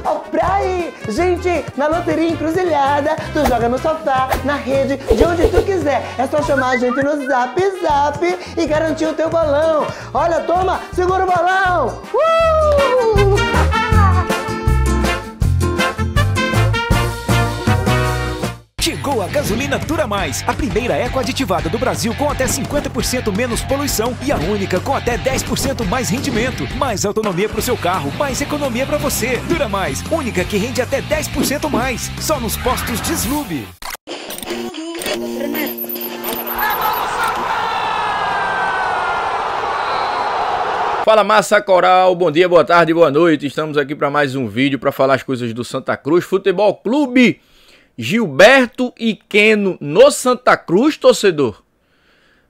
Ó, pra aí! Gente, na Loteria Encruzilhada, tu joga no sofá, na rede, de onde tu quiser. É só chamar a gente no Zap e garantir o teu bolão. Olha, toma, segura o bolão! Chegou a gasolina Dura Mais, a primeira eco-aditivada do Brasil com até 50% menos poluição e a única com até 10% mais rendimento. Mais autonomia para o seu carro, mais economia para você. Dura Mais, única que rende até 10% mais. Só nos postos Deslube. Fala massa coral, bom dia, boa tarde, boa noite. Estamos aqui para mais um vídeo para falar as coisas do Santa Cruz Futebol Clube. Gilberto e Keno no Santa Cruz, torcedor.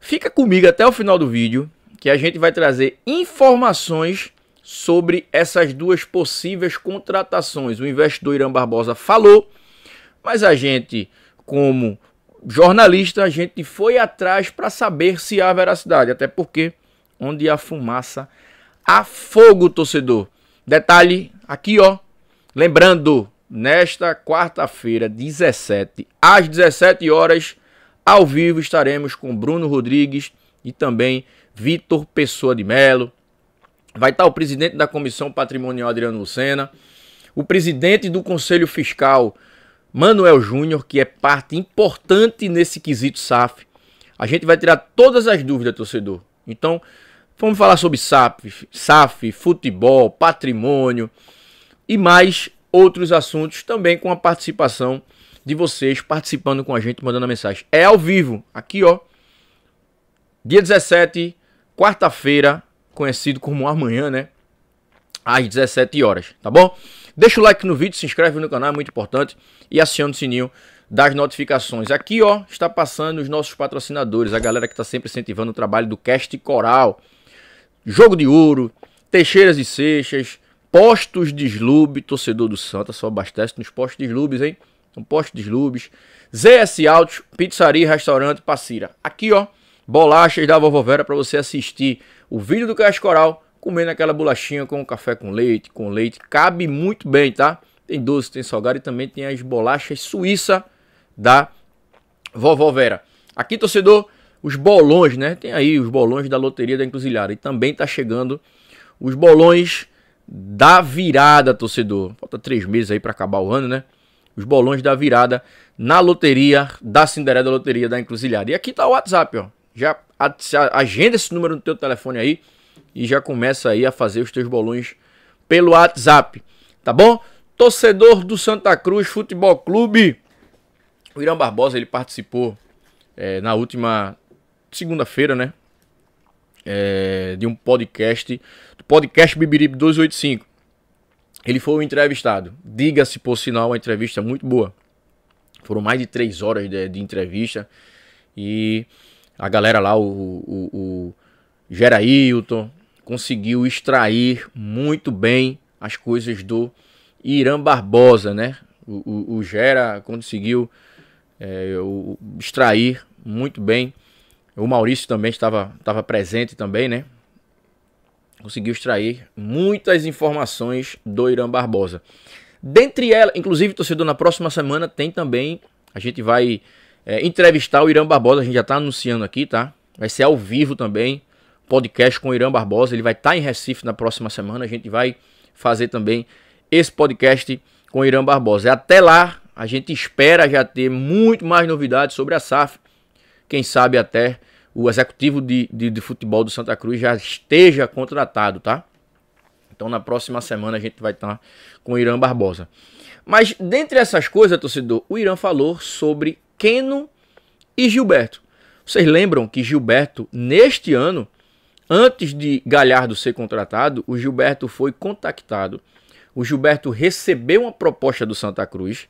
Fica comigo até o final do vídeo, que a gente vai trazer informações sobre essas duas possíveis contratações. O investidor Irã Barbosa falou, mas a gente, como jornalista, a gente foi atrás para saber se há veracidade. Até porque, onde há fumaça, há fogo, torcedor. Detalhe aqui, ó. Lembrando, nesta quarta-feira, 17, às 17 horas, ao vivo estaremos com Bruno Rodrigues e também Vitor Pessoa de Melo. Vai estar o presidente da Comissão Patrimonial, Adriano Lucena, o presidente do Conselho Fiscal, Manuel Júnior, que é parte importante nesse quesito SAF. A gente vai tirar todas as dúvidas, torcedor. Então, vamos falar sobre SAF, futebol, patrimônio e mais outros assuntos, também com a participação de vocês, participando com a gente, mandando a mensagem. É ao vivo, aqui ó, dia 17, quarta-feira, conhecido como amanhã, né? Às 17 horas, tá bom? Deixa o like no vídeo, se inscreve no canal, é muito importante. E aciona o sininho das notificações. Aqui ó, está passando os nossos patrocinadores, a galera que está sempre incentivando o trabalho do Cast Coral, Jogo de Ouro, Teixeiras e Seixas, Postos Deslube, torcedor do Santa, só abastece nos Postos Deslubes, hein? Então, Postos Deslubes, ZS Autos, Pizzaria e Restaurante Passira. Aqui, ó, bolachas da Vovó Vera para você assistir o vídeo do Cast Coral, comendo aquela bolachinha com café com leite, cabe muito bem, tá? Tem doce, tem salgado e também tem as bolachas suíça da Vovó Vera. Aqui, torcedor, os bolões, né? Tem aí os bolões da Loteria da Encruzilhada e também tá chegando os bolões da virada, torcedor. Falta 3 meses aí para acabar o ano, né? Os bolões da virada na loteria da Cinderela da Loteria da Encruzilhada. E aqui tá o WhatsApp, ó. Já agenda esse número no teu telefone aí e já começa aí a fazer os teus bolões pelo WhatsApp, tá bom? Torcedor do Santa Cruz Futebol Clube. O Irã Barbosa, ele participou na última segunda-feira, né? De um podcast, do podcast Bibiribe 285. Ele foi o entrevistado. Diga-se por sinal, uma entrevista muito boa. Foram mais de 3 horas de entrevista. E a galera lá, o Gerailton, conseguiu extrair muito bem as coisas do Irã Barbosa, né? O Gera conseguiu extrair muito bem. O Maurício também estava presente também, né? Conseguiu extrair muitas informações do Irã Barbosa. Dentre elas, inclusive, torcedor, na próxima semana tem também, a gente vai entrevistar o Irã Barbosa, a gente já está anunciando aqui, tá? Vai ser ao vivo também, podcast com o Irã Barbosa, ele vai estar em Recife na próxima semana, a gente vai fazer também esse podcast com o Irã Barbosa. Até lá, a gente espera já ter muito mais novidades sobre a SAF. Quem sabe até o executivo de futebol do Santa Cruz já esteja contratado, tá? Então na próxima semana a gente vai estar com o Irã Barbosa. Mas dentre essas coisas, torcedor, o Irã falou sobre Keno e Gilberto. Vocês lembram que Gilberto, neste ano, antes de Galhardo ser contratado, o Gilberto foi contactado. O Gilberto recebeu uma proposta do Santa Cruz,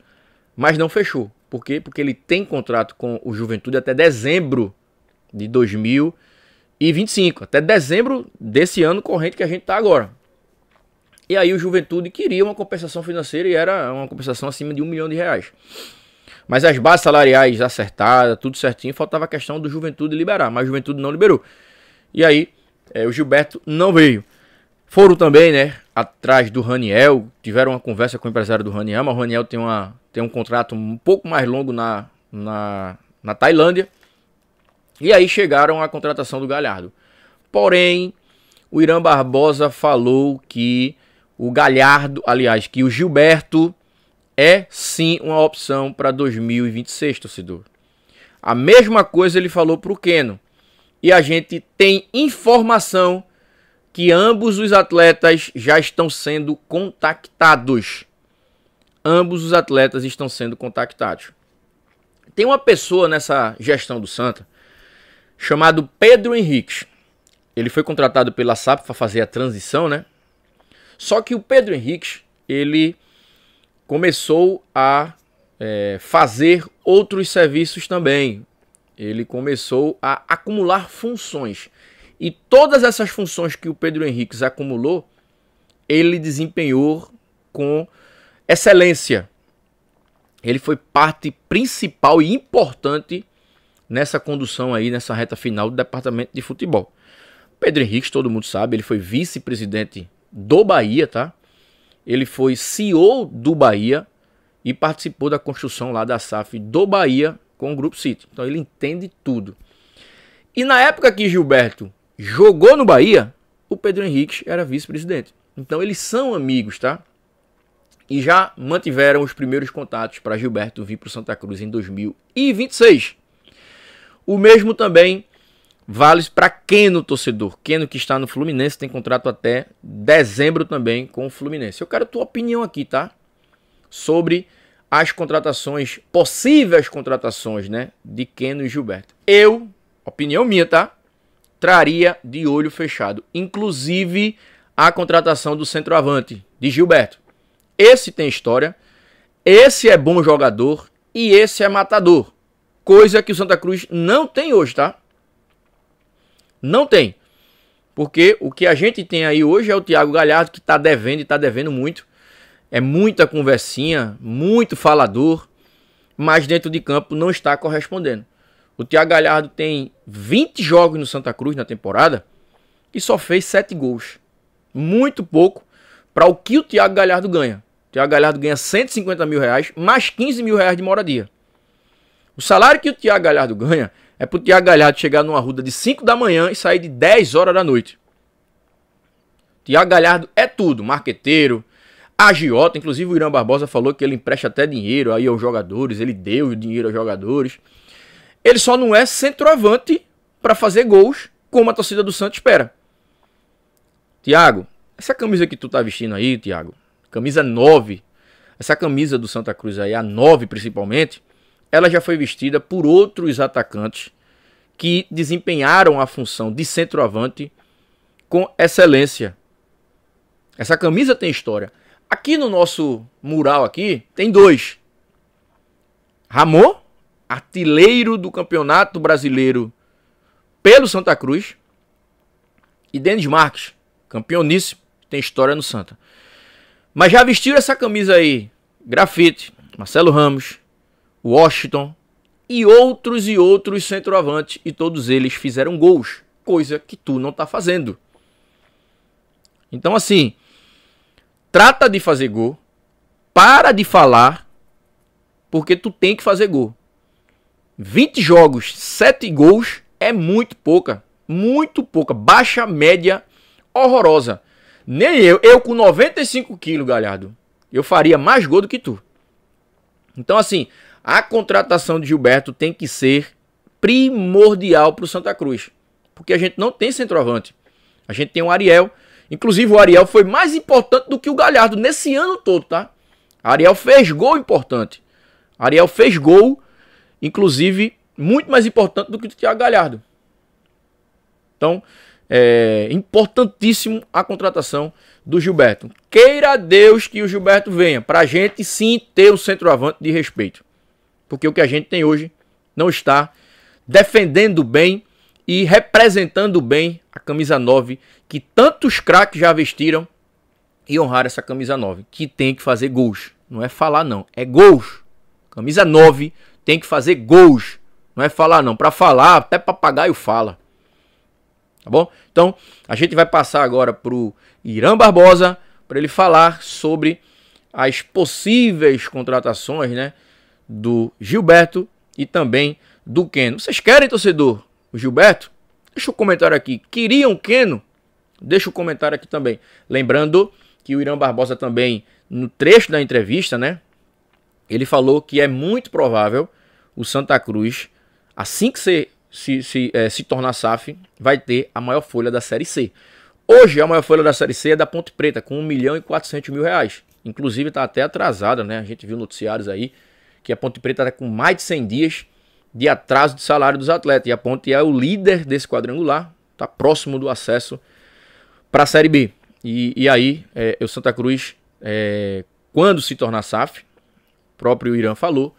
mas não fechou. Por quê? Porque ele tem contrato com o Juventude até dezembro de 2025. Até dezembro desse ano corrente que a gente está agora. E aí o Juventude queria uma compensação financeira e era uma compensação acima de R$1 milhão. Mas as bases salariais acertadas, tudo certinho, faltava a questão do Juventude liberar. Mas o Juventude não liberou. E aí o Gilberto não veio. Foram também, né, atrás do Raniel, tiveram uma conversa com o empresário do Raniel, mas o Raniel tem um contrato um pouco mais longo na Tailândia. E aí chegaram à contratação do Galhardo. Porém, o Irã Barbosa falou que o Galhardo, aliás, que o Gilberto é sim uma opção para 2026, torcedor. A mesma coisa ele falou para o Keno. E a gente tem informação que ambos os atletas já estão sendo contactados. Ambos os atletas estão sendo contactados. Tem uma pessoa nessa gestão do Santa chamado Pedro Henrique. Ele foi contratado pela SAP para fazer a transição, né? Só que o Pedro Henrique, ele começou a fazer outros serviços também. Ele começou a acumular funções. E todas essas funções que o Pedro Henrique acumulou, ele desempenhou com excelência. Ele foi parte principal e importante nessa condução aí, nessa reta final do departamento de futebol. Pedro Henrique, todo mundo sabe, ele foi vice-presidente do Bahia, tá? Ele foi CEO do Bahia e participou da construção lá da SAF do Bahia com o Grupo City. Então ele entende tudo. E na época que Gilberto jogou no Bahia, o Pedro Henrique era vice-presidente. Então eles são amigos, tá? E já mantiveram os primeiros contatos para Gilberto vir para o Santa Cruz em 2026. O mesmo também vale para Keno, torcedor. Keno, que está no Fluminense, tem contrato até dezembro também com o Fluminense. Eu quero a tua opinião aqui, tá? Sobre as contratações, possíveis contratações, né? De Keno e Gilberto. Eu, opinião minha, tá? Traria de olho fechado. Inclusive a contratação do centroavante, de Gilberto. Esse tem história, esse é bom jogador e esse é matador. Coisa que o Santa Cruz não tem hoje, tá? Não tem. Porque o que a gente tem aí hoje é o Thiago Galhardo, que tá devendo e tá devendo muito. É muita conversinha, muito falador, mas dentro de campo não está correspondendo. O Thiago Galhardo tem 20 jogos no Santa Cruz na temporada e só fez 7 gols. Muito pouco para o que o Thiago Galhardo ganha. O Thiago Galhardo ganha 150 mil reais, mais 15 mil reais de moradia. O salário que o Thiago Galhardo ganha é para o Thiago Galhardo chegar numa ruda de 5 da manhã e sair de 10 horas da noite. O Thiago Galhardo é tudo, marqueteiro, agiota. Inclusive o Irã Barbosa falou que ele empresta até dinheiro aí aos jogadores, ele deu o dinheiro aos jogadores. Ele só não é centroavante para fazer gols como a torcida do Santos espera. Thiago, essa camisa que tu tá vestindo aí, Thiago, camisa 9, essa camisa do Santa Cruz aí, a 9 principalmente, ela já foi vestida por outros atacantes que desempenharam a função de centroavante com excelência. Essa camisa tem história. Aqui no nosso mural aqui, tem 2. Ramon, artilheiro do Campeonato Brasileiro pelo Santa Cruz, e Denis Marques, campeoníssimo, tem história no Santa. Mas já vestiram essa camisa aí, Grafite, Marcelo Ramos, Washington e outros centroavantes, e todos eles fizeram gols, coisa que tu não tá fazendo. Então assim, trata de fazer gol, para de falar, porque tu tem que fazer gol. 20 jogos, 7 gols é muito pouca, baixa média horrorosa. Nem eu com 95 quilos, Galhardo, eu faria mais gol do que tu. Então assim, a contratação de Gilberto tem que ser primordial para o Santa Cruz, porque a gente não tem centroavante. A gente tem o Ariel, inclusive o Ariel foi mais importante do que o Galhardo nesse ano todo, tá? Ariel fez gol importante. Ariel fez gol, inclusive, muito mais importante do que o Thiago Galhardo. Então, é importantíssimo a contratação do Gilberto. Queira Deus que o Gilberto venha, para a gente sim ter um centroavante de respeito. Porque o que a gente tem hoje não está defendendo bem e representando bem a camisa 9, que tantos craques já vestiram e honraram essa camisa 9, que tem que fazer gols. Não é falar não, é gols. Camisa 9 tem que fazer gols. Não é falar não, para falar até papagaio fala. Tá bom? Então, a gente vai passar agora pro Irã Barbosa, para ele falar sobre as possíveis contratações, né, do Gilberto e também do Keno. Vocês querem, torcedor, o Gilberto? Deixa o comentário aqui. Queriam o Keno? Deixa o comentário aqui também. Lembrando que o Irã Barbosa também, no trecho da entrevista, né, ele falou que é muito provável o Santa Cruz, assim que se tornar SAF, vai ter a maior folha da Série C. Hoje a maior folha da Série C é da Ponte Preta, com R$ 1.400.000. Inclusive está até atrasada, né? A gente viu noticiários aí que a Ponte Preta está com mais de 100 dias de atraso de salário dos atletas. E a Ponte é o líder desse quadrangular, está próximo do acesso para a Série B. E aí o Santa Cruz, quando se tornar SAF, o próprio Irã falou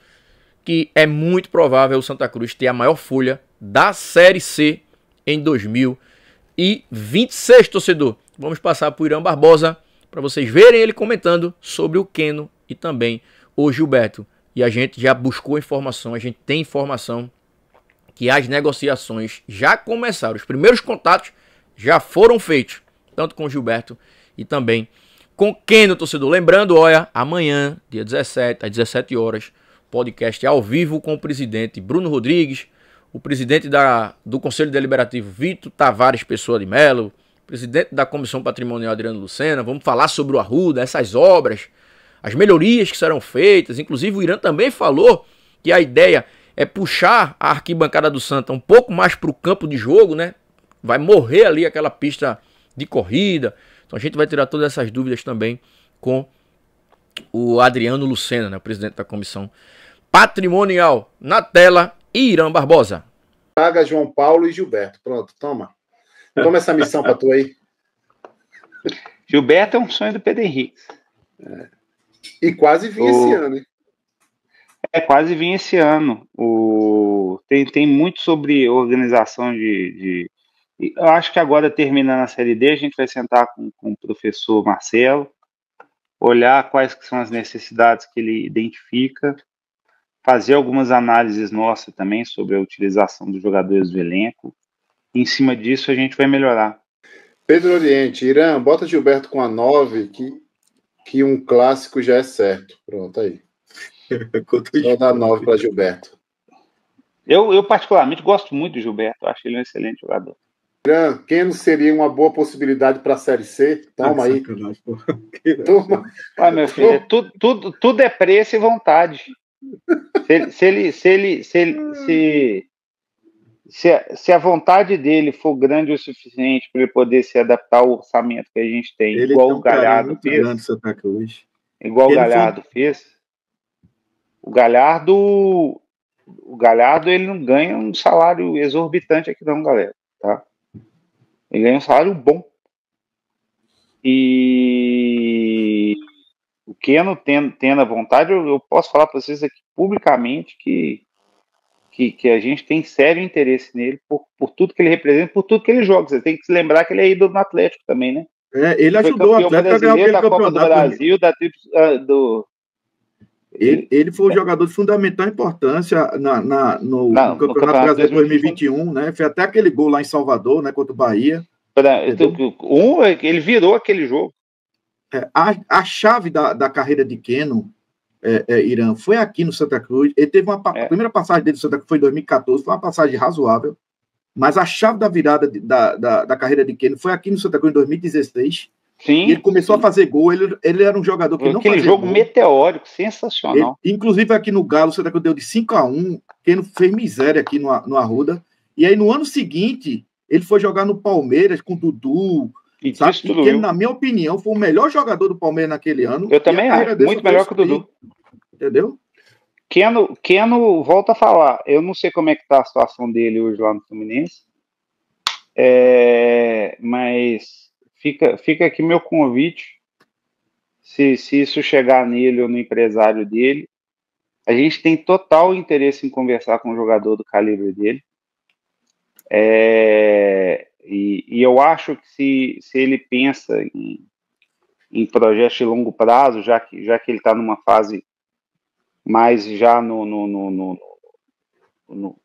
que é muito provável o Santa Cruz ter a maior folha da Série C em 2026, torcedor. Vamos passar para o Irã Barbosa para vocês verem ele comentando sobre o Keno e também o Gilberto. E a gente já buscou informação, a gente tem informação que as negociações já começaram. Os primeiros contatos já foram feitos, tanto com o Gilberto e também com o Keno, torcedor. Lembrando, olha, amanhã, dia 17, às 17 horas, podcast ao vivo com o presidente Bruno Rodrigues, o presidente do Conselho Deliberativo Vitor Tavares Pessoa de Melo, presidente da Comissão Patrimonial Adriano Lucena. Vamos falar sobre o Arruda, essas obras, as melhorias que serão feitas. Inclusive o Irã também falou que a ideia é puxar a arquibancada do Santa um pouco mais para o campo de jogo, né? Vai morrer ali aquela pista de corrida. Então a gente vai tirar todas essas dúvidas também com o Adriano Lucena, né? O presidente da Comissão Patrimonial. Na tela, Irã Barbosa. Braga, João Paulo e Gilberto. Pronto, toma. Toma essa missão para tu aí. Gilberto é um sonho do Pedro Henrique. E quase vinha esse ano, hein? Quase vinha esse ano. Tem muito sobre organização Eu acho que agora, terminando a Série D, a gente vai sentar com o professor Marcelo, olhar quais que são as necessidades que ele identifica, fazer algumas análises nossas também sobre a utilização dos jogadores do elenco. Em cima disso, a gente vai melhorar. Pedro Oriente, Irã, bota Gilberto com a 9, que um clássico já é certo. Pronto, aí. Vou dar 9 para Gilberto. Eu particularmente gosto muito do Gilberto, acho ele um excelente jogador. Irã, Keno seria uma boa possibilidade para a Série C? Toma aí. Toma. Ah, meu filho, tudo é preço e vontade. Se a vontade dele for grande o suficiente para ele poder se adaptar ao orçamento que a gente tem, ele igual o Galhardo fez. Igual o Galhardo fez. O Galhardo ele não ganha um salário exorbitante aqui não, galera, tá? Ele ganha um salário bom. E o Keno tendo a vontade, eu posso falar para vocês aqui publicamente que a gente tem sério interesse nele por tudo que ele representa, por tudo que ele joga. Você tem que se lembrar que ele é ídolo no Atlético também, né? Ele ajudou o Atlético a ganhar aquele da Copa do Brasil, Ele foi um jogador de fundamental importância no Campeonato Brasileiro 2021, né? Foi até aquele gol lá em Salvador, né? Contra o Bahia. Ele virou aquele jogo. A chave da carreira de Keno, Irã, foi aqui no Santa Cruz. Ele teve a primeira passagem dele no Santa Cruz foi em 2014, foi uma passagem razoável. Mas a chave da virada da carreira de Keno foi aqui no Santa Cruz em 2016. Sim, e ele começou a fazer gol. Ele era um jogador que não fazia aquele jogo gol. Meteórico, sensacional. Inclusive aqui no Galo, o Santa Cruz deu de 5-1. Keno fez miséria aqui no Arruda. E aí no ano seguinte, ele foi jogar no Palmeiras com o Dudu. E Keno, na minha opinião, foi o melhor jogador do Palmeiras naquele ano. Eu também acho, muito melhor que o Dudu. Entendeu? Keno, volta a falar. Eu não sei como é que tá a situação dele hoje lá no Fluminense. Mas fica aqui meu convite. Se isso chegar nele ou no empresário dele, a gente tem total interesse em conversar com um jogador do calibre dele. E eu acho que se ele pensa em projetos de longo prazo, já que ele está numa fase mais já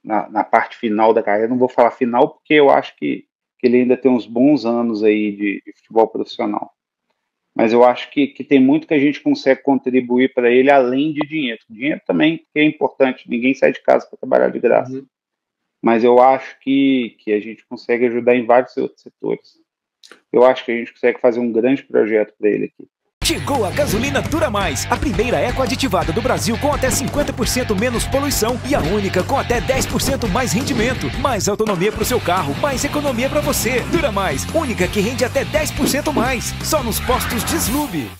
na parte final da carreira, não vou falar final porque eu acho que ele ainda tem uns bons anos aí de futebol profissional. Mas eu acho que tem muito que a gente consegue contribuir para ele além de dinheiro. Dinheiro também é importante, ninguém sai de casa para trabalhar de graça. Uhum. Mas eu acho que a gente consegue ajudar em vários outros setores. Eu acho que a gente consegue fazer um grande projeto para ele aqui. Chegou a gasolina Dura Mais, a primeira eco-aditivada do Brasil com até 50% menos poluição e a única com até 10% mais rendimento. Mais autonomia para o seu carro, mais economia para você. Dura Mais, única que rende até 10% mais. Só nos postos Deslube.